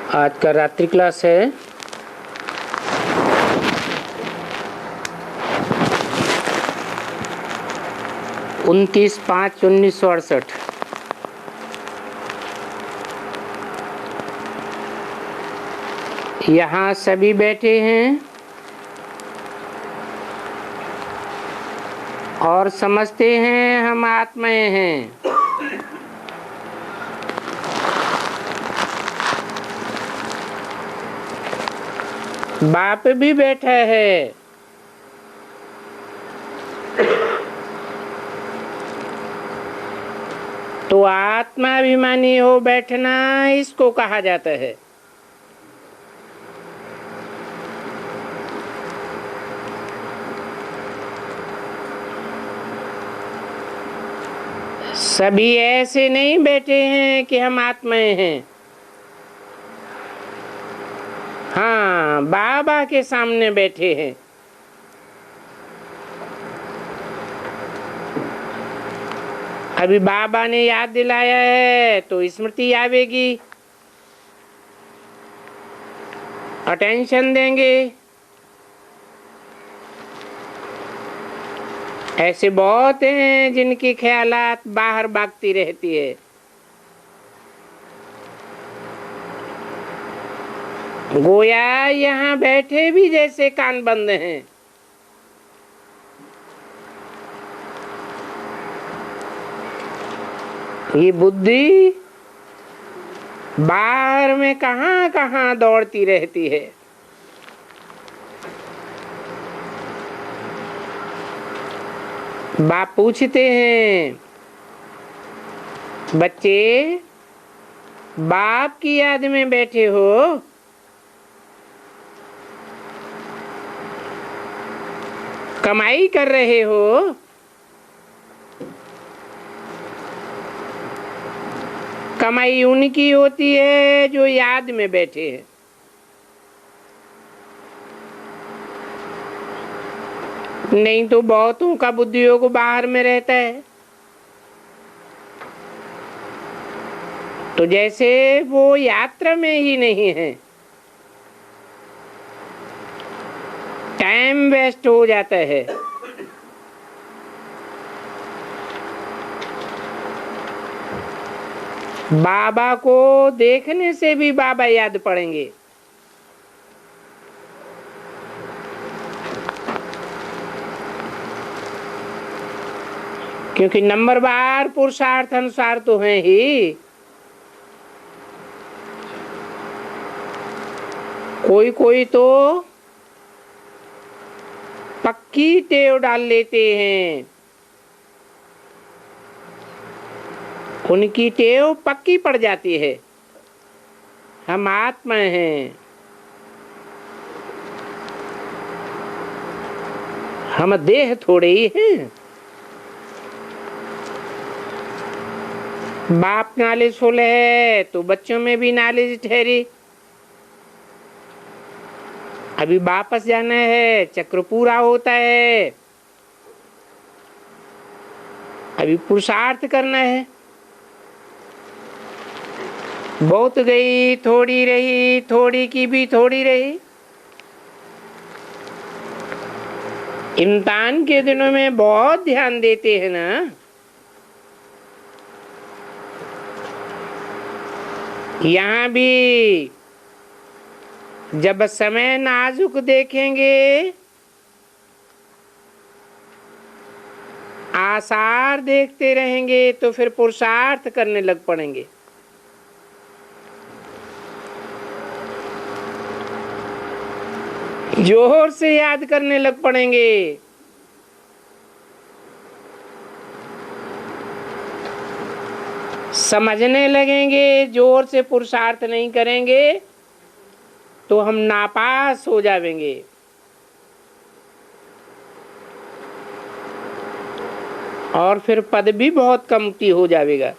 आज का रात्रि क्लास है 29/5/1968। यहाँ सभी बैठे हैं और समझते हैं हम आत्माएं हैं। बाप भी बैठा है। तो आत्माभिमानी हो बैठना इसको कहा जाता है। सभी ऐसे नहीं बैठे हैं कि हम आत्माएं हैं। हाँ, बाबा के सामने बैठे हैं। अभी बाबा ने याद दिलाया है तो स्मृति आवेगी, अटेंशन देंगे। ऐसे बहुत हैं जिनकी ख्यालात बाहर भागती रहती है। गोया यहाँ बैठे भी जैसे कान बंद हैं। ये बुद्धि बाहर में कहाँ कहाँ दौड़ती रहती है। बाप पूछते हैं, बच्चे बाप की याद में बैठे हो? कमाई कर रहे हो? कमाई उनकी होती है जो याद में बैठे हैं। नहीं तो बहुतों का बुद्धियोग बाहर में रहता है। तो जैसे वो यात्रा में ही नहीं है, टाइम वेस्ट हो जाता है। बाबा को देखने से भी बाबा याद पड़ेंगे। क्योंकि नंबरवार पुरुषार्थ अनुसार तो हैं ही। कोई कोई तो पक्की टेव डाल लेते हैं। उनकी टेव पक्की पड़ जाती है। हम आत्मा हैं, हम देह थोड़े ही हैं। बाप नॉलेजफुल है तो बच्चों में भी नॉलेज ठहरी। अभी वापस जाना है, चक्र पूरा होता है। अभी पुरुषार्थ करना है। बहुत गई, थोड़ी रही, थोड़ी की भी थोड़ी रही। इम्तिहान के दिनों में बहुत ध्यान देते हैं ना। यहाँ भी जब समय नाजुक देखेंगे, आसार देखते रहेंगे तो फिर पुरुषार्थ करने लग पड़ेंगे। जोर से याद करने लग पड़ेंगे। समझने लगेंगे। जोर से पुरुषार्थ नहीं करेंगे तो हम नापास हो जाएंगे। और फिर पद भी बहुत कमती हो जाएगा।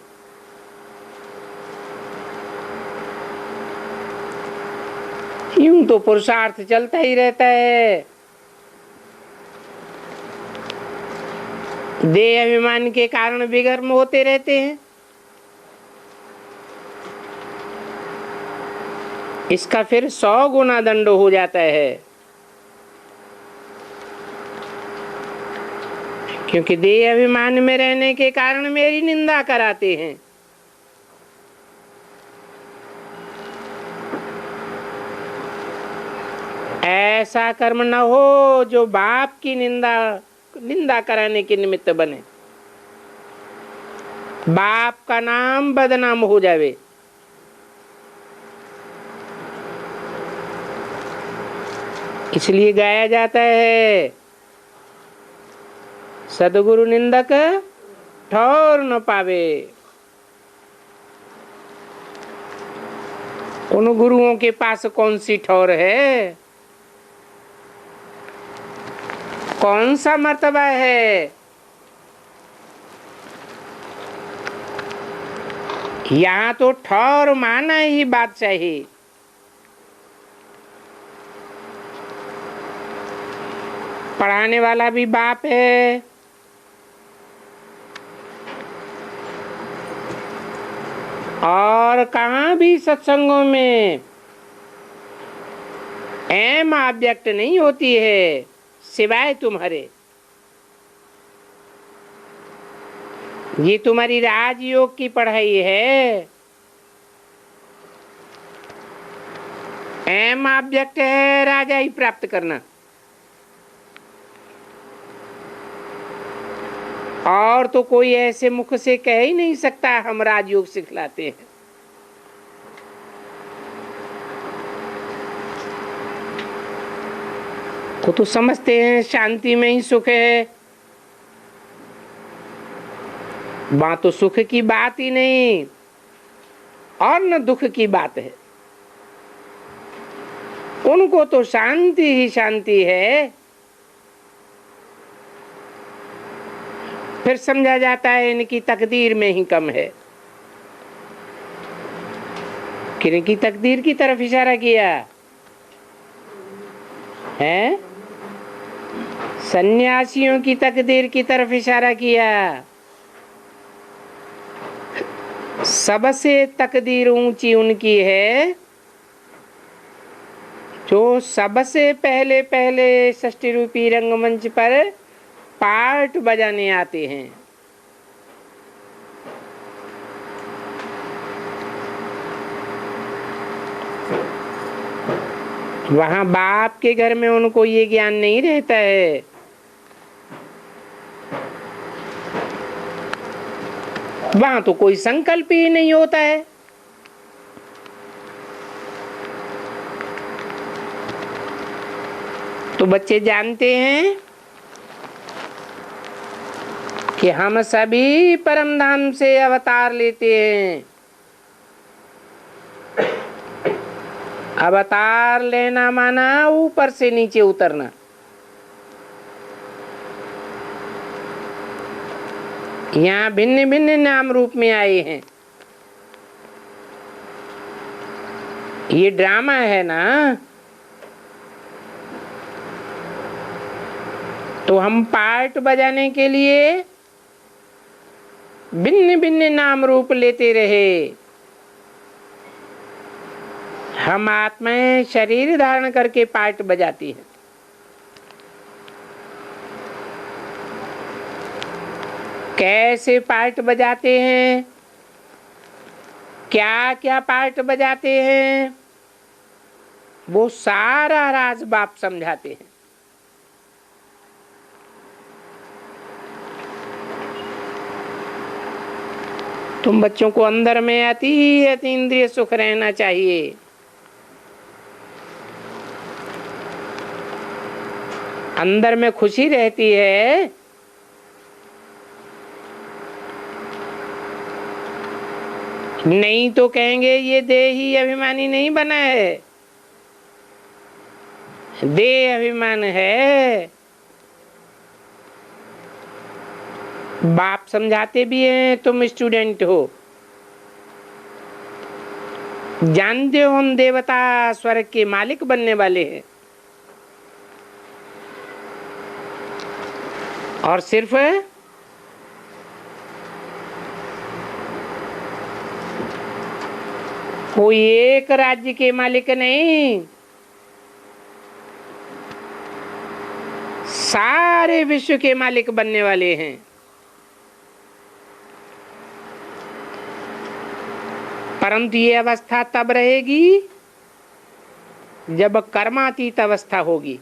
यूं तो पुरुषार्थ चलता ही रहता है। देह अभिमान के कारण विघर्म होते रहते हैं। इसका फिर 100 गुना दंड हो जाता है, क्योंकि देह अभिमान में रहने के कारण मेरी निंदा कराते हैं। ऐसा कर्म न हो जो बाप की निंदा कराने के निमित्त बने, बाप का नाम बदनाम हो जावे। इसलिए गाया जाता है, सदगुरु निंदक ठौर न पावे। उन गुरुओं के पास कौन सी ठौर है, कौन सा मर्तबा है। यहाँ तो ठौर माना ही बात चाहिए। पढ़ाने वाला भी बाप है, और कहाँ भी सत्संगों में एम ऑब्जेक्ट नहीं होती है सिवाय तुम्हारे। ये तुम्हारी राजयोग की पढ़ाई है, एम ऑब्जेक्ट है राजाई प्राप्त करना। और तो कोई ऐसे मुख से कह ही नहीं सकता हम राजयोग सिखलाते हैं। वो तो समझते हैं शांति में ही सुख है, वहां तो सुख की बात ही नहीं और न दुख की बात है। उनको तो शांति ही शांति है। फिर समझा जाता है इनकी तकदीर में ही कम है। किनकी तकदीर की तरफ इशारा किया है? सन्यासियों की तकदीर की तरफ इशारा किया। सबसे तकदीर ऊंची उनकी है जो सबसे पहले पहले षष्ठी रूपी रंगमंच पर पार्ट बजाने आते हैं। वहां बाप के घर में उनको ये ज्ञान नहीं रहता है। वहां तो कोई संकल्प ही नहीं होता है। तो बच्चे जानते हैं कि हम सभी परम धाम से अवतार लेते हैं। अवतार लेना माना ऊपर से नीचे उतरना। यहाँ भिन्न भिन्न नाम रूप में आए हैं। ये ड्रामा है ना, तो हम पार्ट बजाने के लिए भिन्न भिन्न नाम रूप लेते रहे। हम आत्माएं शरीर धारण करके पार्ट बजाती हैं। कैसे पार्ट बजाते हैं, क्या क्या पार्ट बजाते हैं, वो सारा राज बाप समझाते हैं। तुम बच्चों को अंदर में अति इंद्रिय सुख रहना चाहिए। अंदर में खुशी रहती है, नहीं तो कहेंगे ये देही अभिमानी नहीं बना है। देह अभिमान है। बाप समझाते भी हैं, तुम स्टूडेंट हो, जानते हो हम देवता स्वर्ग के मालिक बनने वाले हैं, और सिर्फ कोई एक राज्य के मालिक नहीं, सारे विश्व के मालिक बनने वाले हैं। परंतु ये अवस्था तब रहेगी जब कर्मातीत अवस्था होगी।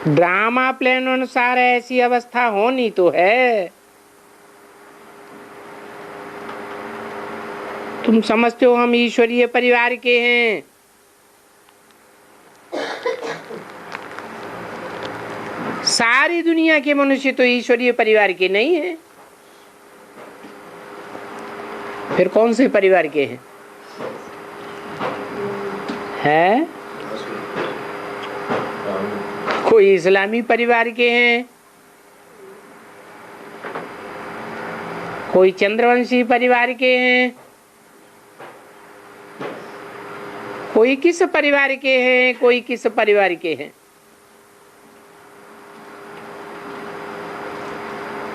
ड्रामा प्लान अनुसार ऐसी अवस्था होनी तो है। तुम समझते हो हम ईश्वरीय परिवार के हैं। सारी दुनिया के मनुष्य तो ईश्वरीय परिवार के नहीं हैं। फिर कौन से परिवार के हैं? कोई इस्लामी परिवार के हैं, कोई चंद्रवंशी परिवार के हैं, कोई किस परिवार के हैं, कोई किस परिवार के हैं।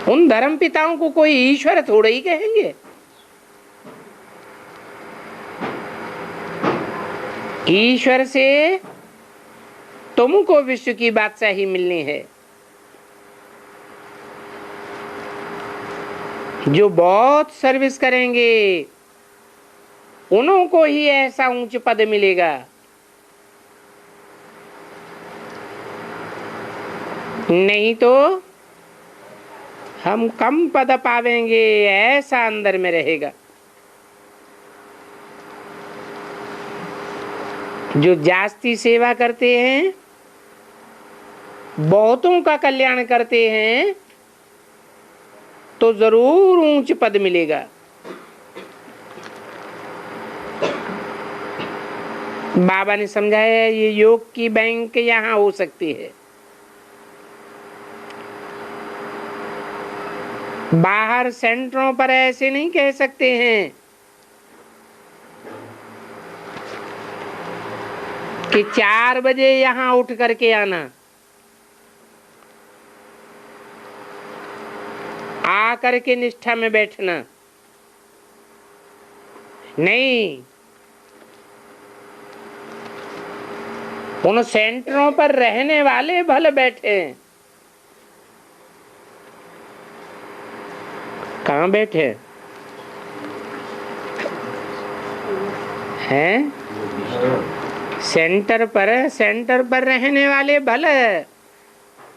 उन धर्म पिताओं को कोई ईश्वर थोड़े ही कहेंगे। ईश्वर से तुमको विश्व की बादशाही मिलनी है। जो बहुत सर्विस करेंगे उन्हों को ही ऐसा ऊंच पद मिलेगा। नहीं तो हम कम पद पावेंगे, ऐसा अंदर में रहेगा। जो जास्ती सेवा करते हैं, बहुतों का कल्याण करते हैं, तो जरूर ऊंच पद मिलेगा। बाबा ने समझाया ये योग की बैंक यहाँ हो सकती है। बाहर सेंटरों पर ऐसे नहीं कह सकते हैं कि 4 बजे यहाँ उठ करके आना, आ करके निष्ठा में बैठना। नहीं, उन सेंटरों पर रहने वाले भले बैठे। कहाँ बैठे हैं? सेंटर पर रहने वाले भले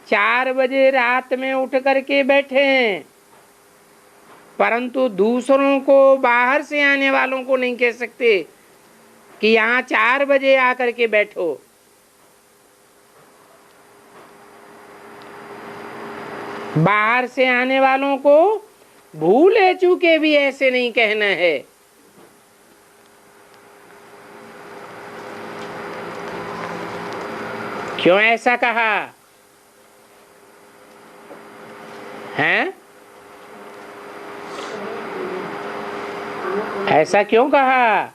4 बजे रात में उठ करके बैठे हैं, परंतु दूसरों को, बाहर से आने वालों को नहीं कह सकते कि यहाँ 4 बजे आकर के बैठो। बाहर से आने वालों को भूले चूके भी ऐसे नहीं कहना है। क्यों ऐसा कहा है? ऐसा क्यों कहा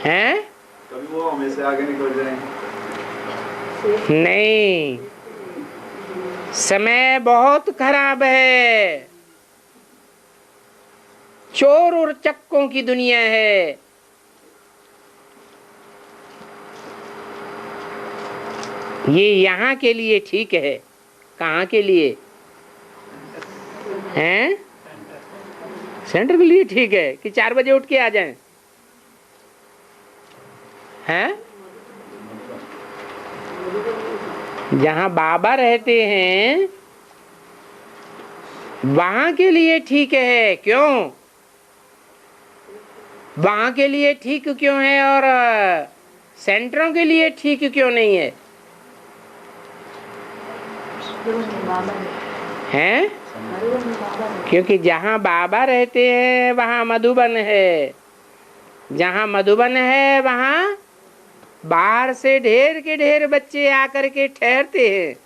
है? कभी वो हमें से आगे निकल जाए। नहीं, समय बहुत खराब है। चोर और चक्कों की दुनिया है। ये यहाँ के लिए ठीक है। कहाँ के लिए हैं? सेंटर के लिए ठीक है कि 4 बजे उठ के आ जाएं। हैं? जहाँ बाबा रहते हैं वहां के लिए ठीक है। क्यों वहां के लिए ठीक क्यों है और सेंटरों के लिए ठीक क्यों नहीं है? हैं? क्योंकि जहाँ बाबा रहते हैं वहाँ मधुबन है। जहाँ मधुबन है वहाँ बाहर से ढेर के ढेर बच्चे आकर के ठहरते हैं,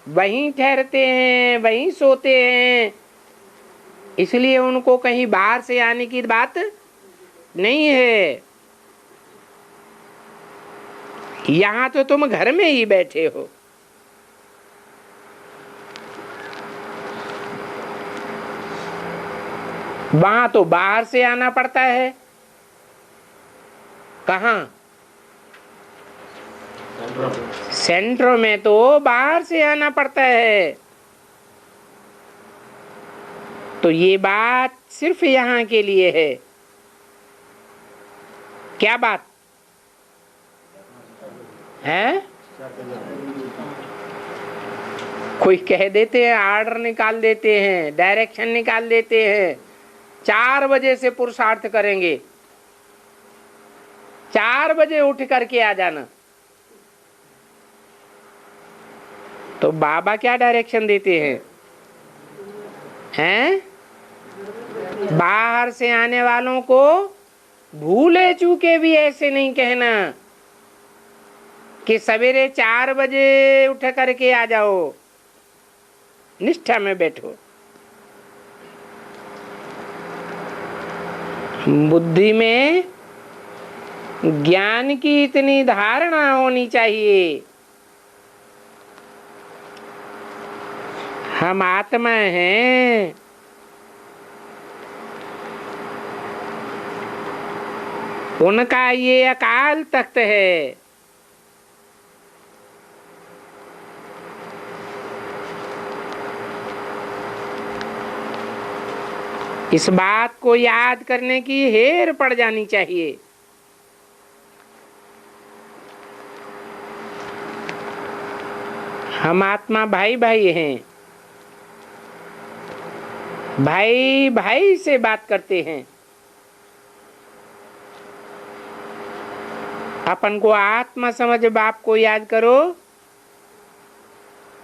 वहीं ठहरते हैं, वहीं सोते हैं। इसलिए उनको कहीं बाहर से आने की बात नहीं है। यहाँ तो तुम घर में ही बैठे हो। वहां तो बाहर से आना पड़ता है। कहाँ? सेंटर में तो बाहर से आना पड़ता है। तो ये बात सिर्फ यहाँ के लिए है। क्या बात है? कोई कह देते हैं, आर्डर निकाल देते हैं, डायरेक्शन निकाल देते हैं, 4 बजे से पुरुषार्थ करेंगे, 4 बजे उठ करके आ जाना। तो बाबा क्या डायरेक्शन देते हैं? हैं? बाहर से आने वालों को भूले चूके भी ऐसे नहीं कहना कि सवेरे 4 बजे उठ करके आ जाओ, निष्ठा में बैठो। बुद्धि में ज्ञान की इतनी धारणा होनी चाहिए, हम आत्मा हैं। उनका ये अकाल तख्त है। इस बात को याद करने की हेर पड़ जानी चाहिए। हम आत्मा भाई भाई हैं, भाई भाई से बात करते हैं। अपन को आत्मा समझ बाप को याद करो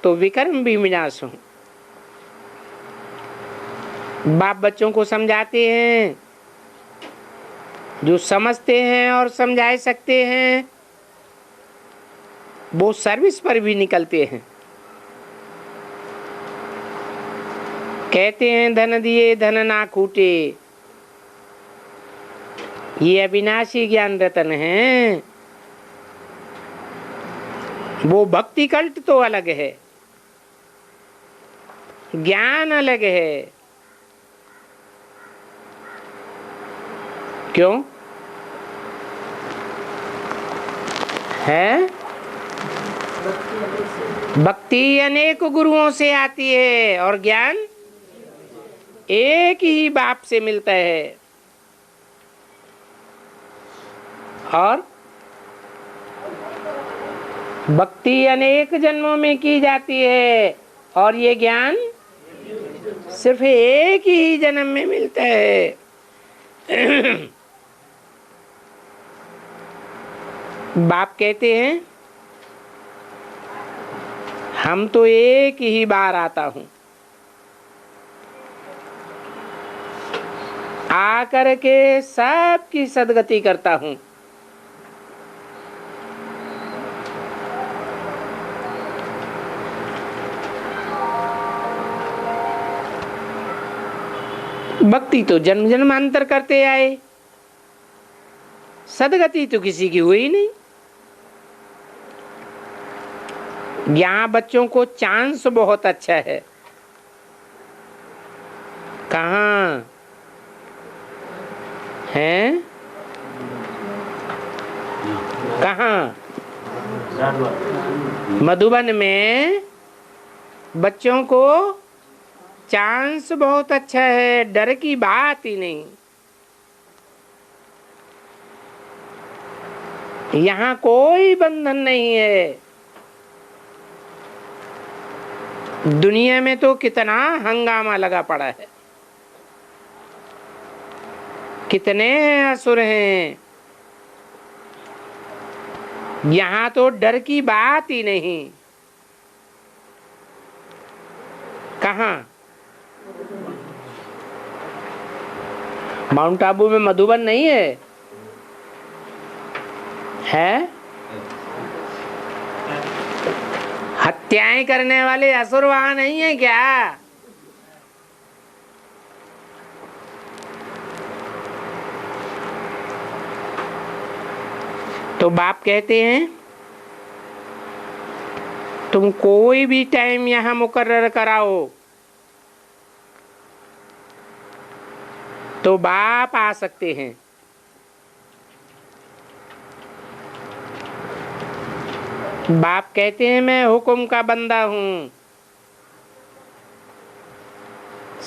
तो विकर्म भी विनाश हो। बाप बच्चों को समझाते हैं, जो समझते हैं और समझा सकते हैं वो सर्विस पर भी निकलते हैं। कहते हैं धन दिए धन ना खूटे, ये अविनाशी ज्ञान रतन है। वो भक्ति कल्ट तो अलग है, ज्ञान अलग है। क्यों है? भक्ति अनेक गुरुओं से आती है और ज्ञान एक ही बाप से मिलता है। और भक्ति अनेक जन्मों में की जाती है और ये ज्ञान सिर्फ एक ही जन्म में मिलता है। बाप कहते हैं हम तो एक ही बार आता हूं, आकर के सबकी सदगति करता हूं। भक्ति तो जन्म जन्मांतर करते आए, सदगति तो किसी की हुई नहीं। यहाँ बच्चों को चांस बहुत अच्छा है। कहाँ है? कहाँ? मधुबन में बच्चों को चांस बहुत अच्छा है, डर की बात ही नहीं। यहाँ कोई बंधन नहीं है। दुनिया में तो कितना हंगामा लगा पड़ा है, कितने असुर हैं। यहाँ तो डर की बात ही नहीं। कहाँ? माउंट आबू में मधुबन नहीं है? है? हत्याएं करने वाले असुर वहां नहीं है क्या? तो बाप कहते हैं तुम कोई भी टाइम यहां मुकर्रर कराओ, तो बाप आ सकते हैं। बाप कहते हैं मैं हुक्म का बंदा हूं,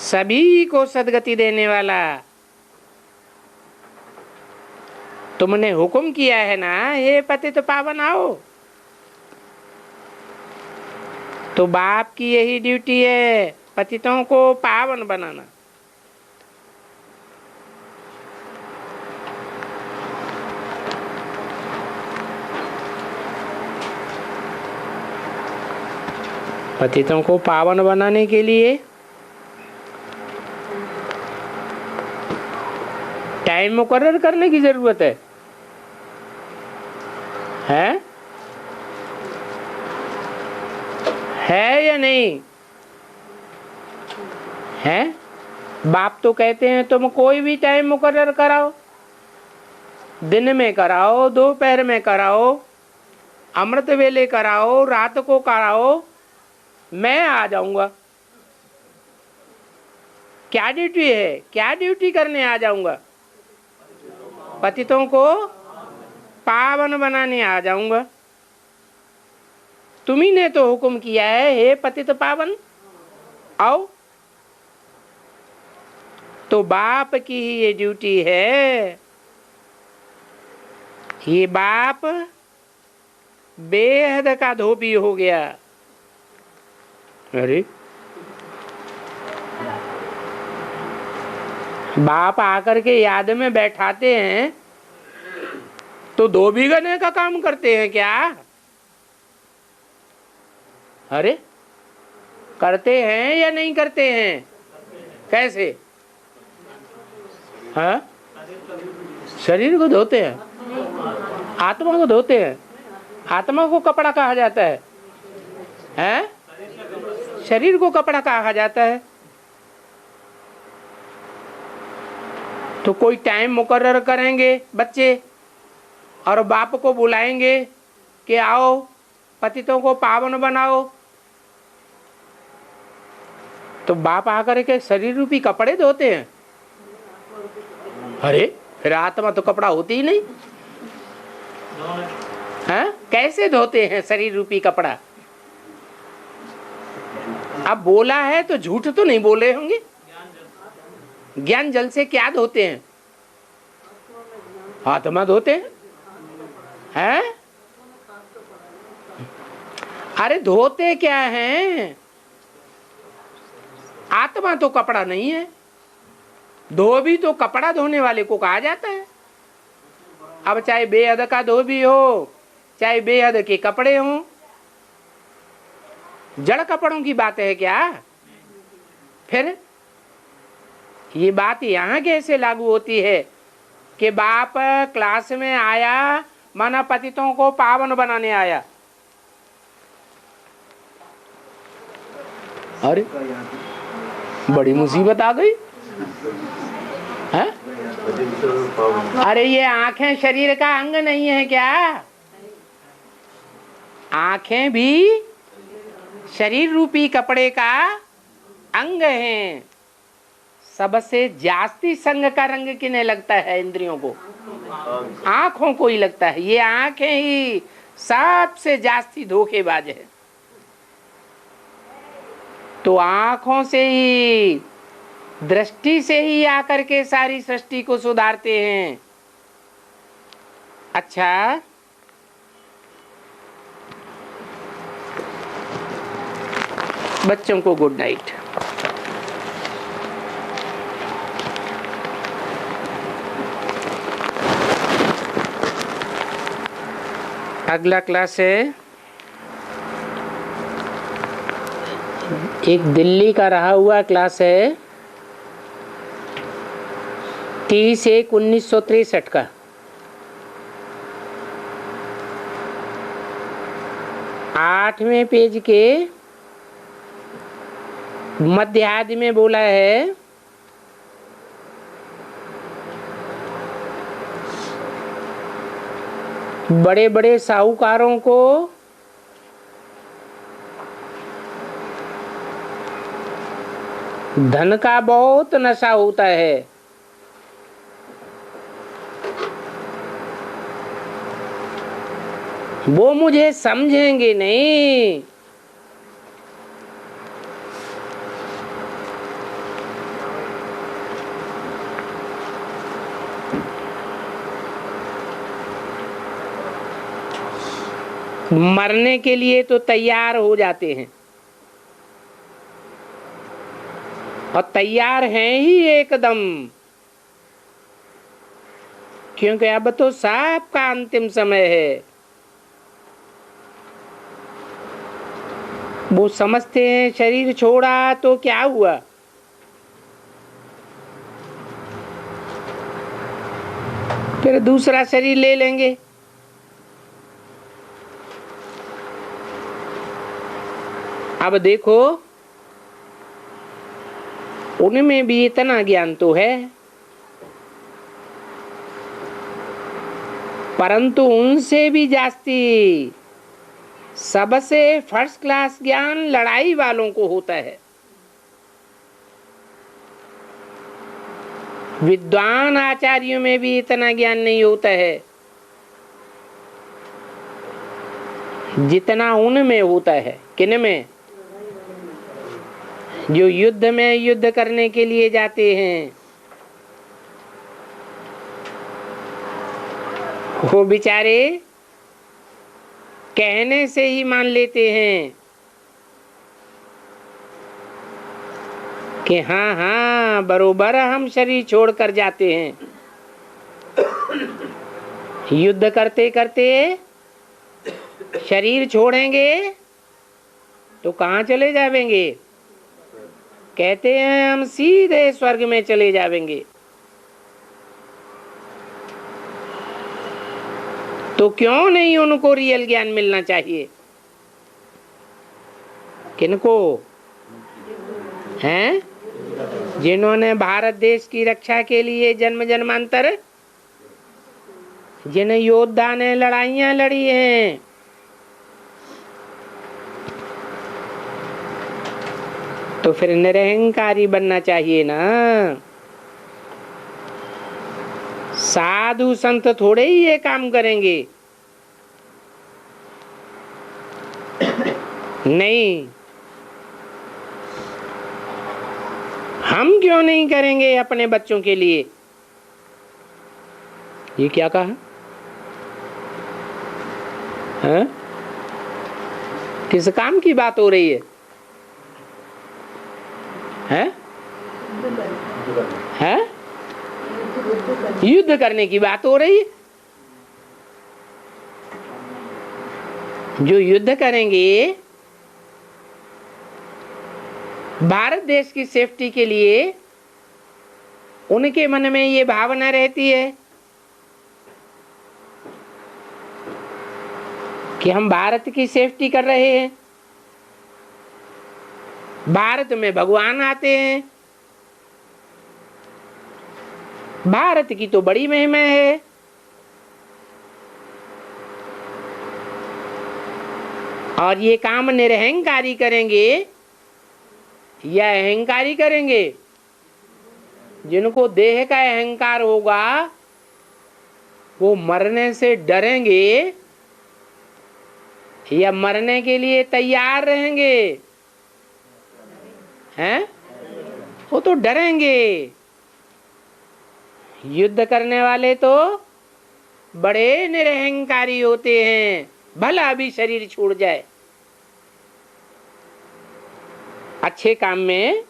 सभी को सदगति देने वाला। तुमने हुक्म किया है ना, हे पतित पावन आओ। तो बाप की यही ड्यूटी है, पतितों को पावन बनाना। पतितों को पावन बनाने के लिए टाइम मुकर्रर करने की जरूरत है? है या नहीं है? बाप तो कहते हैं तुम कोई भी टाइम मुकर्रर कराओ, दिन में कराओ, दोपहर में कराओ, अमृत वेले कराओ, रात को कराओ, मैं आ जाऊंगा। क्या ड्यूटी है? क्या ड्यूटी करने आ जाऊंगा? पतितों को पावन बनाने आ जाऊंगा। तुम्ही ने तो हुक्म किया है, हे पतित पावन आओ। तो बाप की ही ये ड्यूटी है। ये बाप बेहद का धोबी हो गया। अरे बाप आकर के याद में बैठाते हैं तो धोबी गने का काम करते हैं क्या? अरे करते हैं या नहीं करते हैं? कैसे? हाँ, शरीर को धोते हैं, आत्मा को धोते हैं। आत्मा को कपड़ा कहा जाता है, हैं? शरीर को कपड़ा कहा जाता है। तो कोई टाइम मुकर्रर करेंगे बच्चे और बाप को बुलाएंगे कि आओ पतितों को पावन बनाओ, तो बाप आकर के शरीर रूपी कपड़े धोते हैं। अरे फिर आत्मा तो कपड़ा होती ही नहीं है, कैसे धोते हैं शरीर रूपी कपड़ा? अब बोला है तो झूठ तो नहीं बोले होंगे। ज्ञान जल से क्या धोते हैं? आत्मा धोते हैं। अरे धोते क्या हैं? आत्मा तो कपड़ा नहीं है। धोबी तो कपड़ा धोने वाले को कहा जाता है। अब चाहे बेहद का धोबी हो, चाहे बेहद के कपड़े हों, जड़ कपड़ों की बात है क्या? फिर ये बात यहाँ कैसे लागू होती है कि बाप क्लास में आया माना पतितों को पावन बनाने आया? अरे बड़ी मुसीबत आ गई है? अरे ये आंखें शरीर का अंग नहीं है क्या? आंखें भी शरीर रूपी कपड़े का अंग हैं। सबसे जास्ती संग का रंग किन्हें लगता है? इंद्रियों को, आंखों को ही लगता है। ये आंखें ही सबसे जास्ती धोखेबाज है। तो आंखों से ही, दृष्टि से ही आकर के सारी सृष्टि को सुधारते हैं। अच्छा, बच्चों को गुड नाइट। अगला क्लास है एक दिल्ली का रहा हुआ क्लास है 30/1/1963 का। 8वें पेज के मध्यार्ध में बोला है बड़े बड़े साहूकारों को धन का बहुत नशा होता है, वो मुझे समझेंगे नहीं। मरने के लिए तो तैयार हो जाते हैं, और तैयार हैं ही एकदम, क्योंकि अब तो सबका अंतिम समय है। वो समझते हैं शरीर छोड़ा तो क्या हुआ, फिर दूसरा शरीर ले लेंगे। अब देखो, उनमें भी इतना ज्ञान तो है, परंतु उनसे भी जास्ती सबसे फर्स्ट क्लास ज्ञान लड़ाई वालों को होता है। विद्वान आचार्यों में भी इतना ज्ञान नहीं होता है जितना उनमें होता है। किन में? जो युद्ध में युद्ध करने के लिए जाते हैं, वो बेचारे कहने से ही मान लेते हैं कि हाँ हाँ बरोबर हम शरीर छोड़कर जाते हैं। युद्ध करते करते शरीर छोड़ेंगे तो कहाँ चले जाएंगे? कहते हैं हम सीधे स्वर्ग में चले जाएंगे। तो क्यों नहीं उनको रियल ज्ञान मिलना चाहिए? किनको? हैं? जिन्होंने भारत देश की रक्षा के लिए जन्म जन्मांतर, जिन योद्धा ने लड़ाइयां लड़ी हैं, तो फिर निरहंकारी बनना चाहिए ना। साधु संत थोड़े ही ये काम करेंगे। नहीं, हम क्यों नहीं करेंगे अपने बच्चों के लिए? ये क्या कहा? है? किस काम की बात हो रही है? है? युद्ध करने की बात हो रही है। जो युद्ध करेंगे भारत देश की सेफ्टी के लिए, उनके मन में ये भावना रहती है कि हम भारत की सेफ्टी कर रहे हैं, भारत में भगवान आते हैं, भारत की तो बड़ी महिमा है। और ये काम निरहंकारी करेंगे या अहंकारी करेंगे? जिनको देह का अहंकार होगा वो मरने से डरेंगे या मरने के लिए तैयार रहेंगे? हैं? वो तो डरेंगे। युद्ध करने वाले तो बड़े निरहंकारी होते हैं, भला भी शरीर छूट जाए। अच्छे काम में,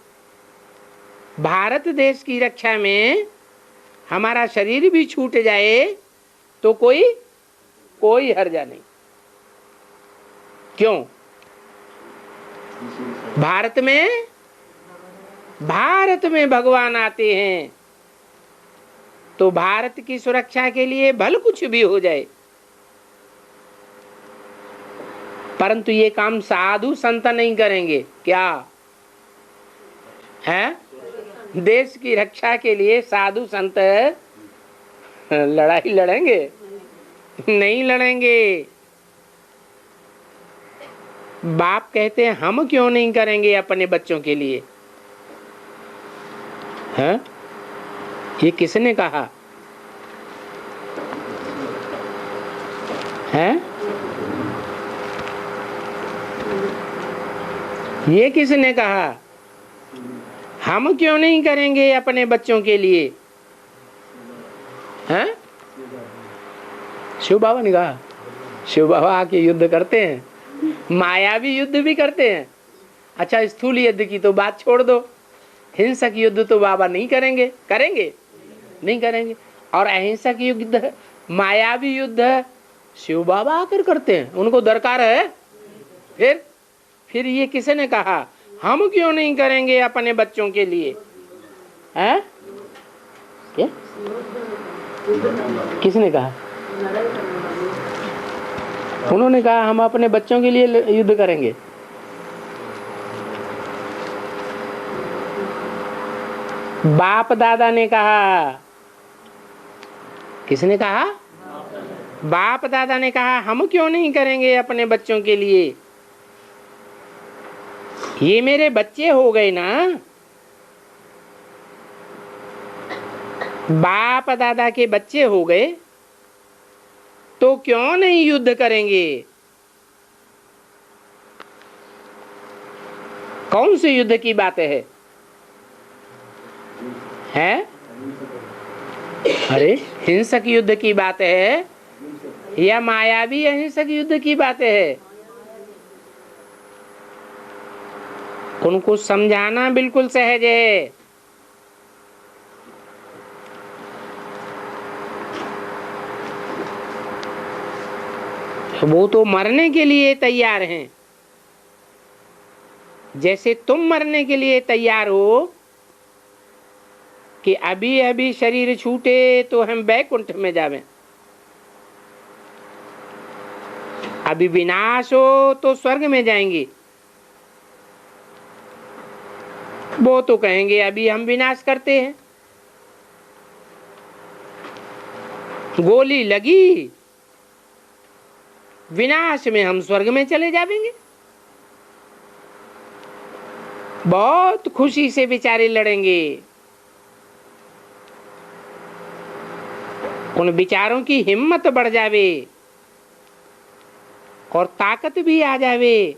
भारत देश की रक्षा में हमारा शरीर भी छूट जाए तो कोई हर्जा नहीं। क्यों? भारत में भगवान आते हैं, तो भारत की सुरक्षा के लिए भले कुछ भी हो जाए, परंतु ये काम साधु संत नहीं करेंगे। क्या है? देश की रक्षा के लिए साधु संत लड़ाई लड़ेंगे? नहीं लड़ेंगे। बाप कहते हैं हम क्यों नहीं करेंगे अपने बच्चों के लिए? है? ये किसने कहा है? ये किसने कहा? हम क्यों नहीं करेंगे अपने बच्चों के लिए? हैं? शिव बाबा ने कहा। शिव बाबा आके युद्ध करते हैं, मायावी युद्ध भी करते हैं। अच्छा, स्थूल युद्ध की तो बात छोड़ दो, हिंसक युद्ध तो बाबा नहीं करेंगे। करेंगे? नहीं करेंगे। और अहिंसक युद्ध, मायावी युद्ध शिव बाबा आकर करते हैं, उनको दरकार है। फिर ये किसने कहा हम क्यों नहीं करेंगे अपने बच्चों के लिए? हैं? क्या? किसने कहा? उन्होंने कहा हम अपने बच्चों के लिए युद्ध करेंगे। बाप दादा ने कहा। किसने कहा? बाप दादा ने कहा हम क्यों नहीं करेंगे अपने बच्चों के लिए? ये मेरे बच्चे हो गए ना। बाप दादा के बच्चे हो गए तो क्यों नहीं युद्ध करेंगे? कौन से युद्ध की बात है? हैं? अरे हिंसक युद्ध की बात है या मायावी अहिंसक युद्ध की बात है? उनको समझाना बिल्कुल सहज है। वो तो मरने के लिए तैयार हैं, जैसे तुम मरने के लिए तैयार हो कि अभी अभी शरीर छूटे तो हम बैकुंठ में जावें, अभी विनाश हो तो स्वर्ग में जाएंगे। वो तो कहेंगे अभी हम विनाश करते हैं, गोली लगी विनाश में हम स्वर्ग में चले जाएंगे। बहुत खुशी से बेचारे लड़ेंगे। उन विचारों की हिम्मत बढ़ जावे और ताकत भी आ जावे,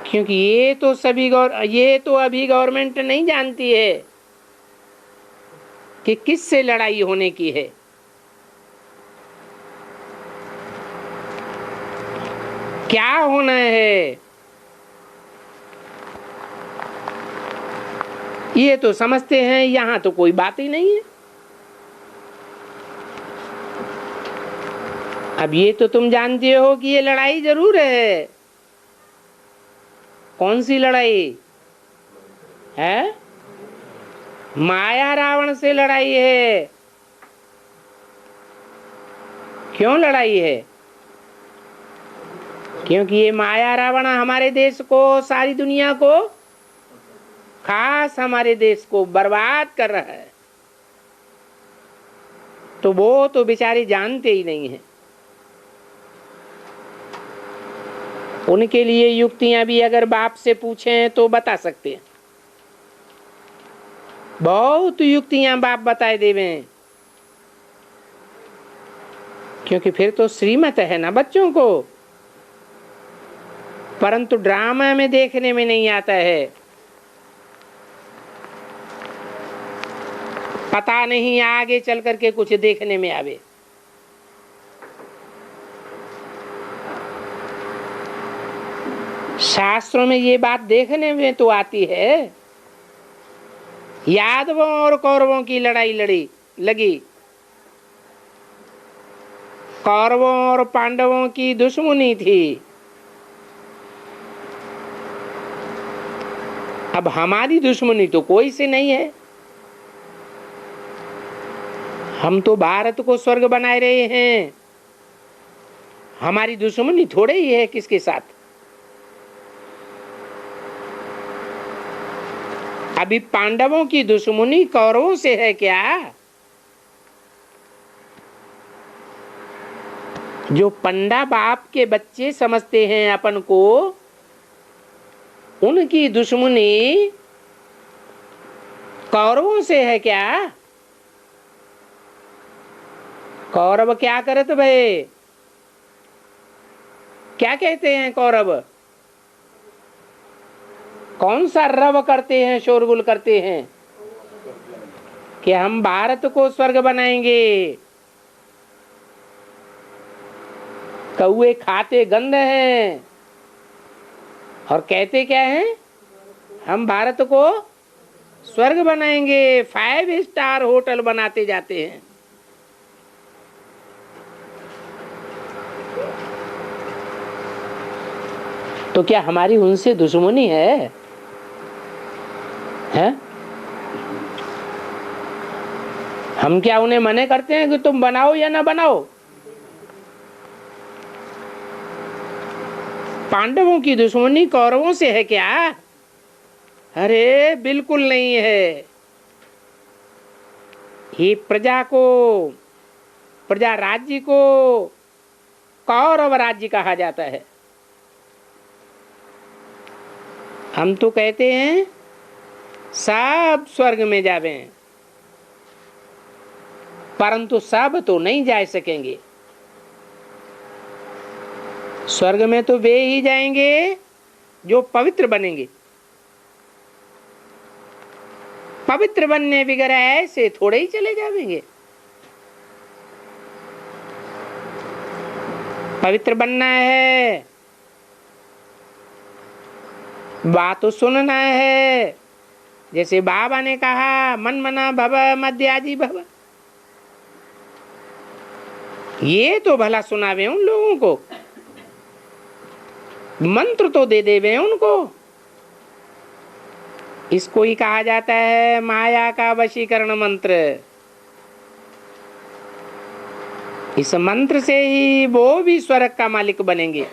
क्योंकि ये तो अभी गवर्नमेंट नहीं जानती है कि किससे लड़ाई होने की है। क्या होना है ये तो समझते हैं, यहां तो कोई बात ही नहीं है। अब ये तो तुम जानते हो कि ये लड़ाई जरूर है। कौन सी लड़ाई है? माया रावण से लड़ाई है। क्यों लड़ाई है? क्योंकि ये माया रावण हमारे देश को, सारी दुनिया को, खास हमारे देश को बर्बाद कर रहा है। तो वो तो बेचारे जानते ही नहीं है। उनके लिए युक्तियां भी अगर बाप से पूछें तो बता सकते हैं। बहुत युक्तियां बाप बताए देवे, क्योंकि फिर तो श्रीमत है ना बच्चों को, परंतु ड्रामा में देखने में नहीं आता है। पता नहीं आगे चल करके कुछ देखने में आवे। शास्त्रों में ये बात देखने में तो आती है। यादवों और कौरवों की लड़ाई लगी, कौरवों और पांडवों की दुश्मनी थी। अब हमारी दुश्मनी तो कोई से नहीं है। हम तो भारत को स्वर्ग बनाए रहे हैं। हमारी दुश्मनी थोड़े ही है किसके साथ। अभी पांडवों की दुश्मनी कौरवों से है क्या? जो पंडा बाप के बच्चे समझते हैं अपन को, उनकी दुश्मनी कौरवों से है क्या? कौरव क्या करत भाई? क्या कहते हैं कौरव? कौन सा रव करते हैं, शोरगुल करते हैं कि हम भारत को स्वर्ग बनाएंगे। कौए खाते गंध हैं और कहते क्या हैं, हम भारत को स्वर्ग बनाएंगे, 5 स्टार होटल बनाते जाते हैं। तो क्या हमारी उनसे दुश्मनी है? हैं? हम क्या उन्हें मना करते हैं कि तुम बनाओ या ना बनाओ? पांडवों की दुश्मनी कौरवों से है क्या? अरे बिल्कुल नहीं है। ये प्रजा को, प्रजा राज्य को कौरव राज्य कहा जाता है। हम तो कहते हैं सब स्वर्ग में जावे, परंतु सब तो नहीं जा सकेंगे। स्वर्ग में तो वे ही जाएंगे जो पवित्र बनेंगे। पवित्र बनने बगैर ऐसे थोड़े ही चले जाएंगे। पवित्र बनना है, बात तो सुनना है। जैसे बाबा ने कहा, मन मना भव मध्याजी भव। ये तो भला सुनावे उन लोगों को, मंत्र तो दे देवे उनको। इसको ही कहा जाता है माया का वशीकरण मंत्र। इस मंत्र से ही वो भी स्वर्ग का मालिक बनेंगे।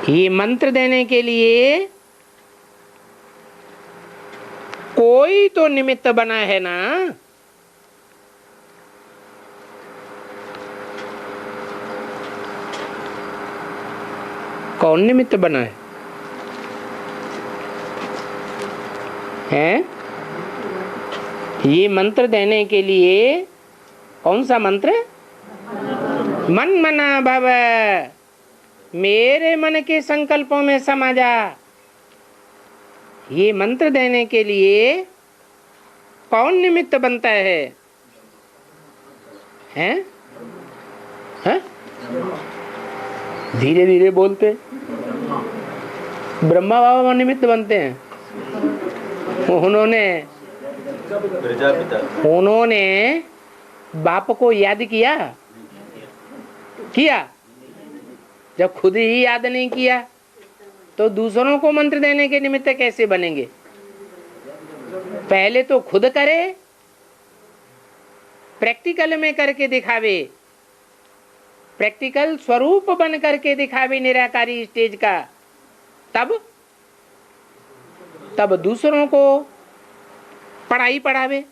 ये मंत्र देने के लिए कोई तो निमित्त बना है ना। कौन निमित्त बना है? हैं? ये मंत्र देने के लिए कौन सा मंत्र? मन मना भव, मेरे मन के संकल्पों में समा जा। ये मंत्र देने के लिए कौन निमित्त बनता है? हैं? हैं? धीरे धीरे बोलते। ब्रह्मा बाबा निमित्त बनते हैं। उन्होंने बाप को याद किया? जब खुद ही याद नहीं किया तो दूसरों को मंत्र देने के निमित्त कैसे बनेंगे? पहले तो खुद करे, प्रैक्टिकल में करके दिखावे, प्रैक्टिकल स्वरूप बन करके दिखावे निराकारी स्टेज का, तब दूसरों को पढ़ाई पढ़ावे।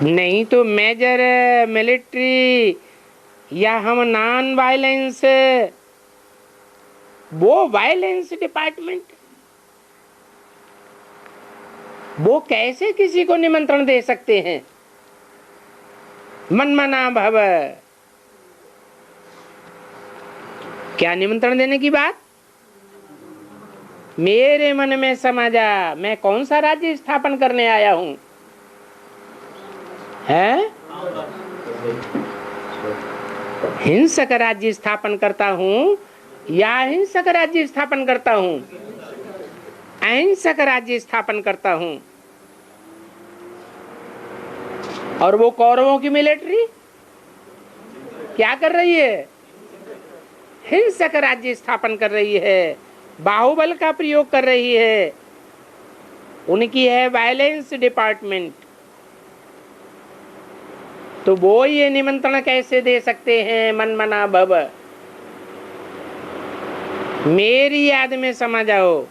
नहीं तो मेजर मिलिट्री या हम नॉन वायलेंस, वो वायलेंस डिपार्टमेंट, वो कैसे किसी को निमंत्रण दे सकते हैं? मन मना भव, क्या निमंत्रण देने की बात? मेरे मन में समा जा, मैं कौन सा राज्य स्थापन करने आया हूं? है हिंसक राज्य स्थापन करता हूं या अहिंसक राज्य स्थापन करता हूं? अहिंसक राज्य स्थापन करता हूं। और वो कौरवों की मिलिट्री क्या कर रही है? हिंसक राज्य स्थापन कर रही है, बाहुबल का प्रयोग कर रही है। उनकी है वायलेंस डिपार्टमेंट। तो वो ये निमंत्रण कैसे दे सकते हैं? मन मना भव, मेरी याद में समा जाओ।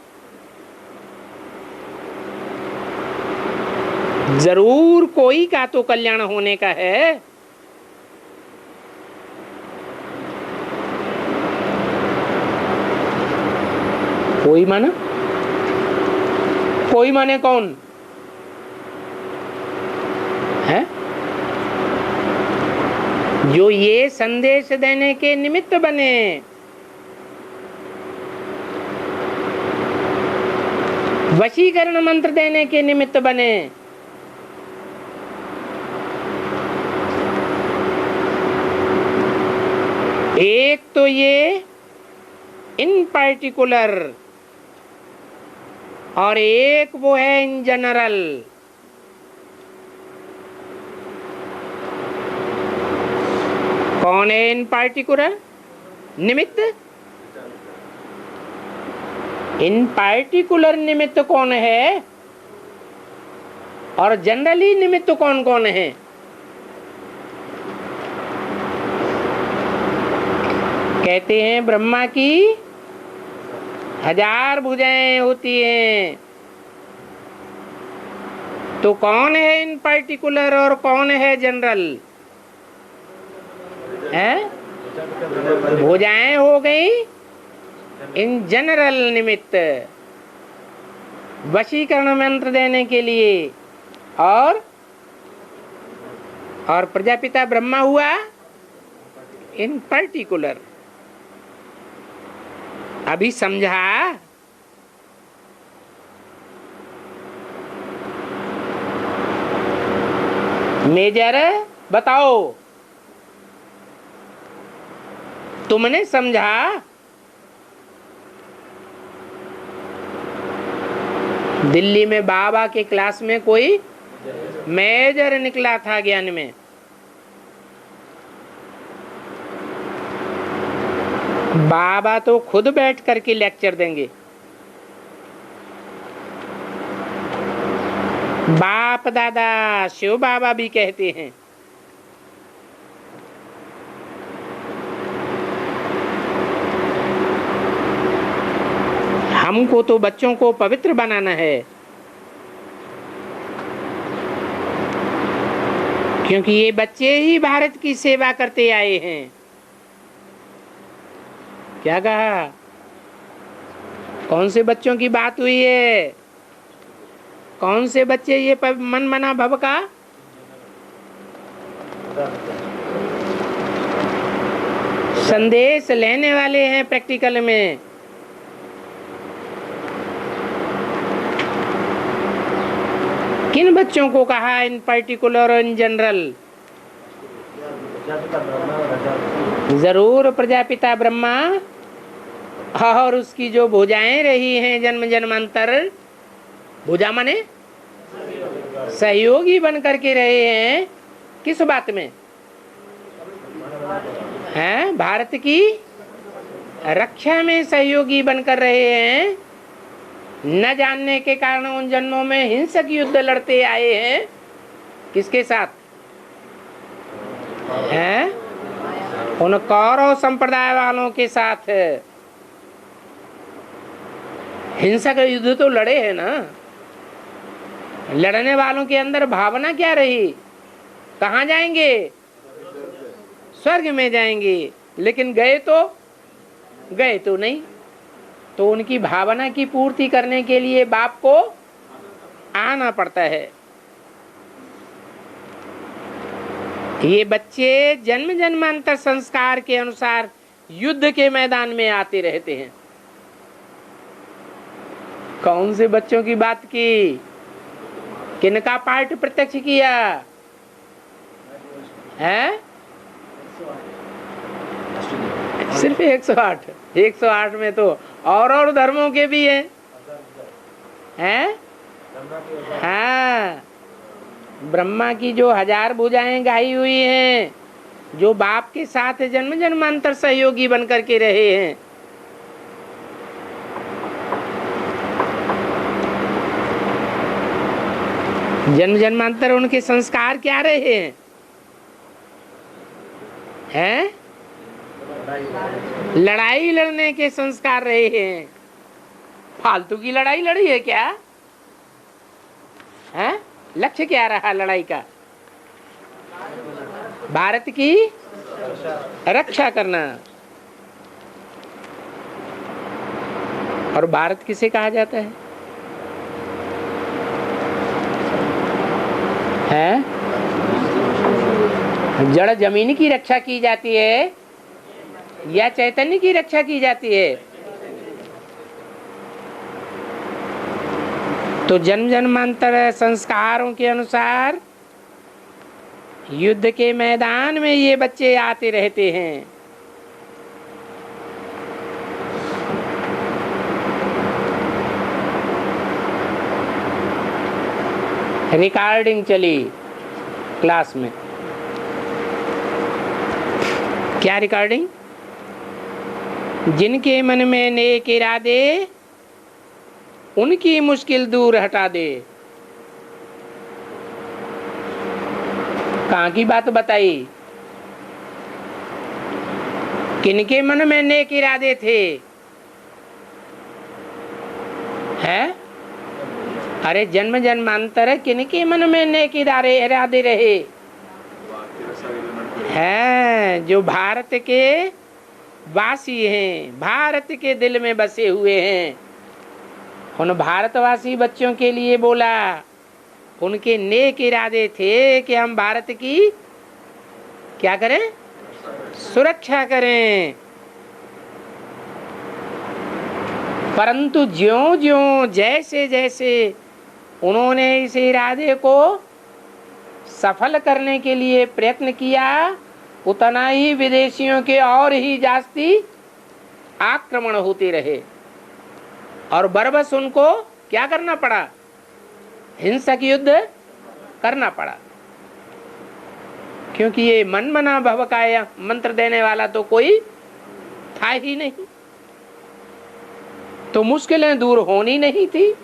जरूर कोई का तो कल्याण होने का है। कोई माना? कोई माने कौन है? जो ये संदेश देने के निमित्त बने, वशीकरण मंत्र देने के निमित्त बने, एक तो ये इन पर्टिकुलर और एक वो है इन जनरल। कौन है इन पार्टिकुलर निमित्त? इन पार्टिकुलर निमित्त कौन है और जनरली निमित्त कौन कौन है? कहते हैं ब्रह्मा की 1000 भुजाएं होती हैं। तो कौन है इन पर्टिकुलर और कौन है जनरल? है भुजाएं हो गई इन जनरल निमित्त, वशीकरण मंत्र देने के लिए, और प्रजापिता ब्रह्मा हुआ इन पर्टिकुलर। अभी समझा? मेजर बताओ, तुमने समझा? दिल्ली में बाबा के क्लास में कोई मेजर निकला था ज्ञान में। बाबा तो खुद बैठ करके लेक्चर देंगे। बाप दादा शिव बाबा भी कहते हैं हमको तो बच्चों को पवित्र बनाना है, क्योंकि ये बच्चे ही भारत की सेवा करते आए हैं। क्या कहा? कौन से बच्चों की बात हुई है? कौन से बच्चे ये मन मना भव का? संदेश लेने वाले हैं प्रैक्टिकल में। किन बच्चों को कहा इन पर्टिकुलर और इन जनरल? जरूर प्रजापिता ब्रह्मा और उसकी जो भुजाएं रही हैं जन्म जन्मांतर। भुजा माने सहयोगी बन करके रहे हैं। किस बात में? हैं भारत की रक्षा में सहयोगी बनकर रहे हैं। न जानने के कारण उन जन्मों में हिंसक युद्ध लड़ते आए हैं। किसके साथ? हैं उन कौरव संप्रदाय वालों के साथ हिंसक युद्ध तो लड़े हैं ना। लड़ने वालों के अंदर भावना क्या रही? कहाँ जाएंगे? स्वर्ग में जाएंगे। लेकिन गए तो नहीं। तो उनकी भावना की पूर्ति करने के लिए बाप को आना पड़ता है। ये बच्चे जन्म जन्मांतर संस्कार के अनुसार युद्ध के मैदान में आते रहते हैं। कौन से बच्चों की बात की? किनका पार्ट प्रत्यक्ष किया है? सिर्फ 108। 108 में तो और धर्मों के भी हैं। हाँ, ब्रह्मा की जो 1000 भुजाएं गाई हुई हैं, जो बाप के साथ जन्म जन्मांतर सहयोगी बन करके रहे हैं। जन्म जन्मांतर उनके संस्कार क्या रहे हैं? हैं? लड़ाई लड़ने के संस्कार रहे हैं। फालतू की लड़ाई लड़ी है क्या? हैं? लक्ष्य क्या रहा लड़ाई का? भारत की रक्षा करना। और भारत किसे कहा जाता है? जड़ जमीन की रक्षा की जाती है या चैतन्य की रक्षा की जाती है? तो जन्म जन्मांतर संस्कारों के अनुसार युद्ध के मैदान में ये बच्चे आते रहते हैं। रिकॉर्डिंग चली क्लास में। क्या रिकॉर्डिंग? जिनके मन में नेक इरादे उनकी मुश्किल दूर हटा दे। कहाँ की बात बताई? किनके मन में नेक इरादे थे? हैं? अरे जन्म जन्मांतर किनके मन में नेक इरादे रहे हैं? जो भारत के वासी हैं, भारत के दिल में बसे हुए हैं। उन भारतवासी बच्चों के लिए बोला, उनके नेक इरादे थे कि हम भारत की क्या करें? सुरक्षा करें। परंतु ज्यों ज्यों जैसे जैसे उन्होंने इस इरादे को सफल करने के लिए प्रयत्न किया, उतना ही विदेशियों के और ही जास्ती आक्रमण होते रहे और बरबस उनको क्या करना पड़ा? हिंसक युद्ध करना पड़ा। क्योंकि ये मन मना भव का मंत्र देने वाला तो कोई था ही नहीं, तो मुश्किलें दूर होनी नहीं थी।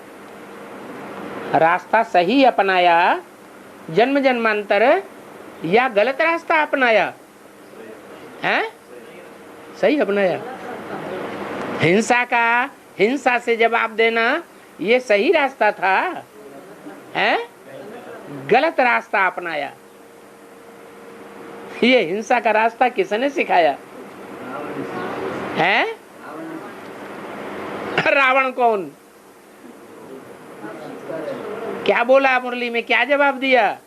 रास्ता सही अपनाया जन्म जन्मांतर या गलत रास्ता अपनाया? हैं? सही अपनाया। हिंसा से जवाब देना ये सही रास्ता था, हैं? गलत रास्ता अपनाया। ये हिंसा का रास्ता किसने सिखाया? हैं? रावण कौन? क्या बोला मुरली में? क्या जवाब दिया?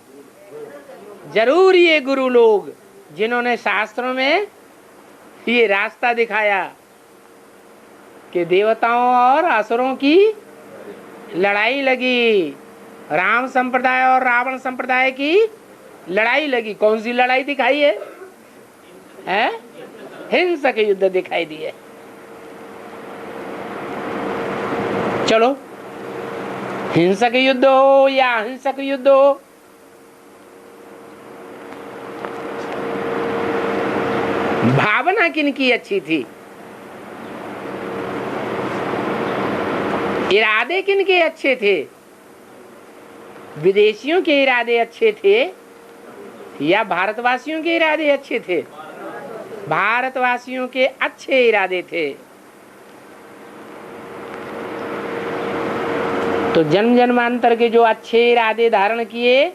जरूर ये गुरु लोग जिन्होंने शास्त्रों में ये रास्ता दिखाया कि देवताओं और असुरों की लड़ाई लगी, राम संप्रदाय और रावण संप्रदाय की लड़ाई लगी। कौन सी लड़ाई दिखाई है? हैं? हिंसक युद्ध दिखाई दिए। चलो, हिंसक युद्ध हो या अहिंसक युद्ध हो, भावना किनकी अच्छी थी? इरादे किनके अच्छे थे? विदेशियों के इरादे अच्छे थे या भारतवासियों के इरादे अच्छे थे? भारतवासियों के अच्छे इरादे थे। तो जन्म जन्मांतर के जो अच्छे इरादे धारण किए,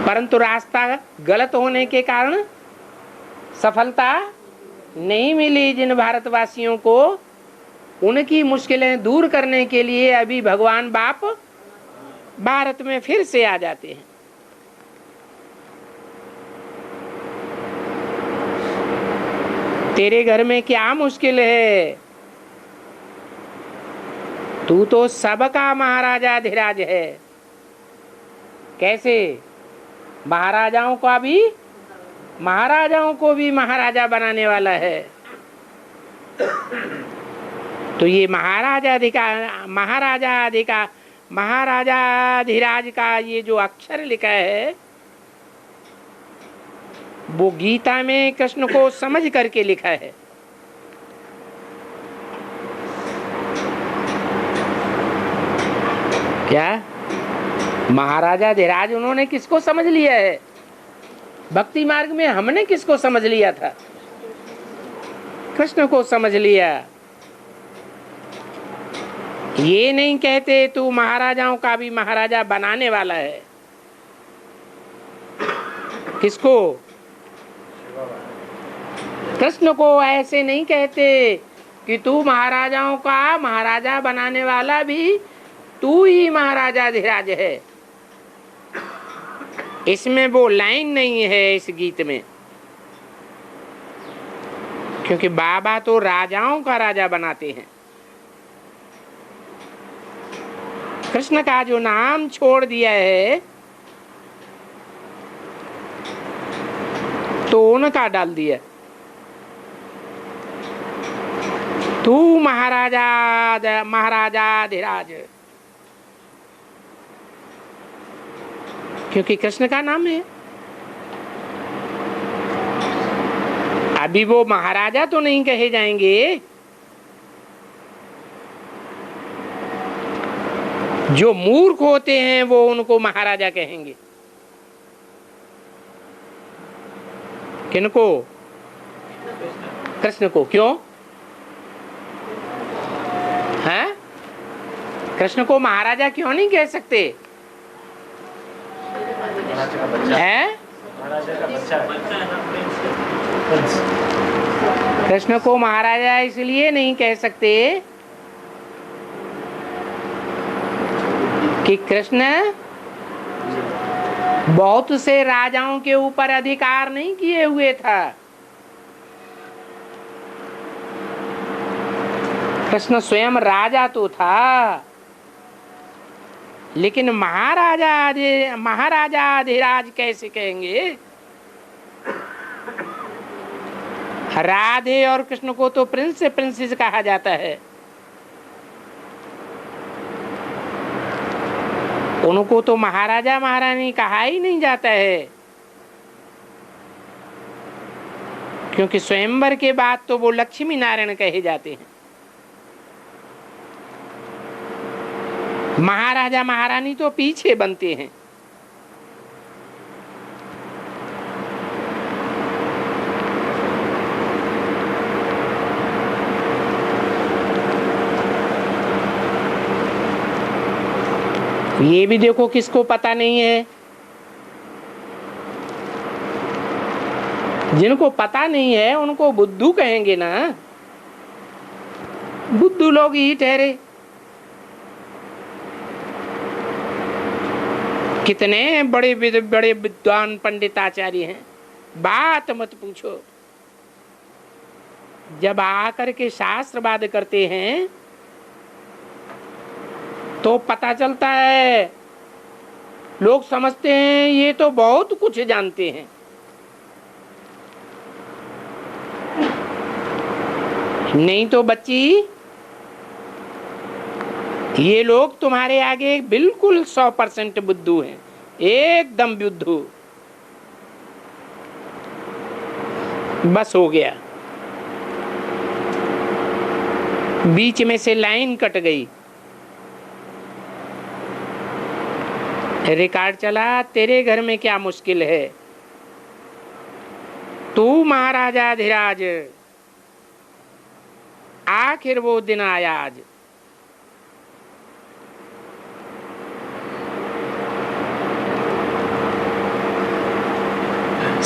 परंतु रास्ता गलत होने के कारण सफलता नहीं मिली जिन भारतवासियों को, उनकी मुश्किलें दूर करने के लिए अभी भगवान बाप भारत में फिर से आ जाते हैं। तेरे घर में क्या मुश्किल है? तू तो सबका महाराजा धीराज है। कैसे? महाराजाओं को भी महाराजा बनाने वाला है। तो ये महाराजाधिराज का ये जो अक्षर लिखा है, वो गीता में कृष्ण को समझ करके लिखा है। क्या महाराजा धीराज उन्होंने किसको समझ लिया है? भक्ति मार्ग में हमने किसको समझ लिया था? कृष्ण को समझ लिया। ये नहीं कहते तू महाराजाओं का भी महाराजा बनाने वाला है। किसको? कृष्ण को ऐसे नहीं कहते कि तू महाराजाओं का महाराजा बनाने वाला भी तू ही महाराजा धीराज है। इसमें वो लाइन नहीं है इस गीत में, क्योंकि बाबा तो राजाओं का राजा बनाते हैं। कृष्ण का जो नाम छोड़ दिया है तो उनका डाल दिया। तू महाराजा महाराजाधिराज, क्योंकि कृष्ण का नाम है। अभी वो महाराजा तो नहीं कहे जाएंगे, जो मूर्ख होते हैं वो उनको महाराजा कहेंगे। किनको? कृष्ण को। क्यों है? कृष्ण को महाराजा क्यों नहीं कह सकते हैं? कृष्ण को महाराजा इसलिए नहीं कह सकते कि कृष्ण बहुत से राजाओं के ऊपर अधिकार नहीं किए हुए था। कृष्ण स्वयं राजा तो था, लेकिन महाराजा अधिराज कैसे कहेंगे? राधे और कृष्ण को तो प्रिंस प्रिंसेस कहा जाता है, उनको तो महाराजा महारानी कहा ही नहीं जाता है, क्योंकि स्वयंवर के बाद तो वो लक्ष्मी नारायण कहे जाते हैं। महाराजा महारानी तो पीछे बनते हैं। ये भी देखो किसको पता नहीं है। जिनको पता नहीं है उनको बुद्धू कहेंगे ना, बुद्धू लोग ही ठहरे। कितने बड़े बड़े विद्वान पंडित आचार्य हैं, बात मत पूछो। जब आकर के शास्त्रवाद करते हैं तो पता चलता है, लोग समझते हैं ये तो बहुत कुछ जानते हैं। नहीं तो बच्ची, ये लोग तुम्हारे आगे बिल्कुल 100% बुद्धू हैं, एकदम बुद्धू। बस हो गया, बीच में से लाइन कट गई। रिकॉर्ड चला, तेरे घर में क्या मुश्किल है, तू महाराजाधिराज, आखिर वो दिन आया आज।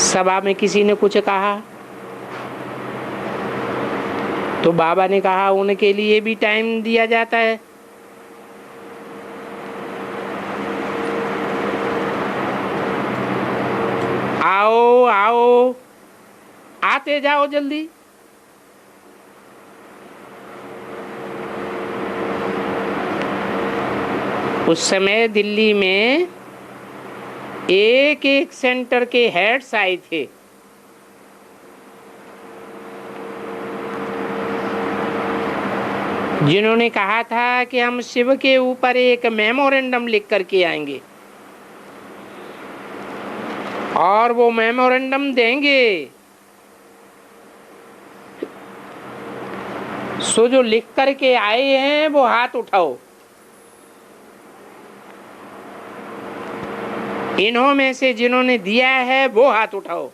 सभा में किसी ने कुछ कहा तो बाबा ने कहा उनके लिए भी टाइम दिया जाता है। आओ आओ, आते जाओ जल्दी। उस समय दिल्ली में एक एक सेंटर के हेड्स आए थे। जिन्होंने कहा था कि हम शिव के ऊपर एक मेमोरेंडम लिख करके आएंगे और वो मेमोरेंडम देंगे। सो जो लिख करके आए हैं वो हाथ उठाओ। इन्हों में से जिन्होंने दिया है वो हाथ उठाओ।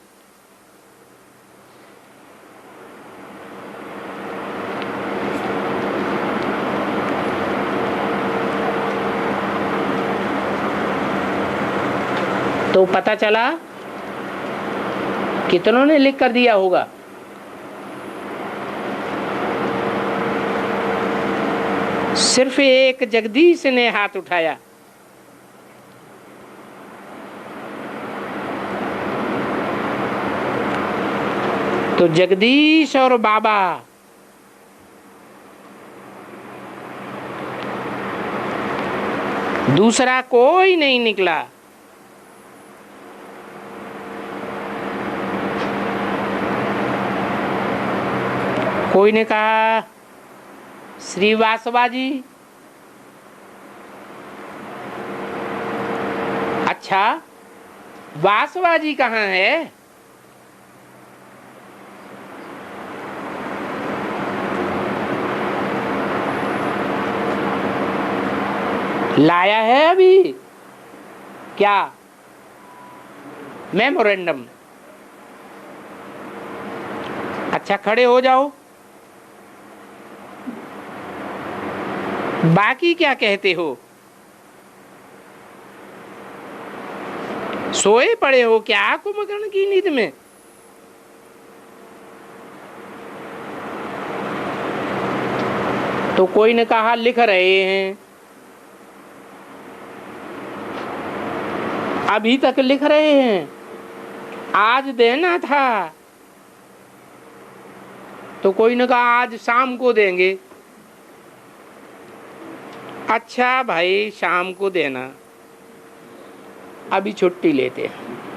तो पता चला कितनों ने लिख कर दिया होगा। सिर्फ एक जगदीश ने हाथ उठाया। तो जगदीश और बाबा दूसरा कोई नहीं निकला। कोई ने कहा श्री वासवा जी। अच्छा, वासवा जी कहाँ है? लाया है अभी क्या मेमोरेंडम? अच्छा, खड़े हो जाओ। बाकी क्या कहते हो? सोए पड़े हो क्या कुंभकर्ण की नींद में? तो कोई ने कहा लिख रहे हैं। अभी तक लिख रहे हैं, आज देना था। तो कोई ने कहा आज शाम को देंगे। अच्छा भाई, शाम को देना, अभी छुट्टी लेते हैं।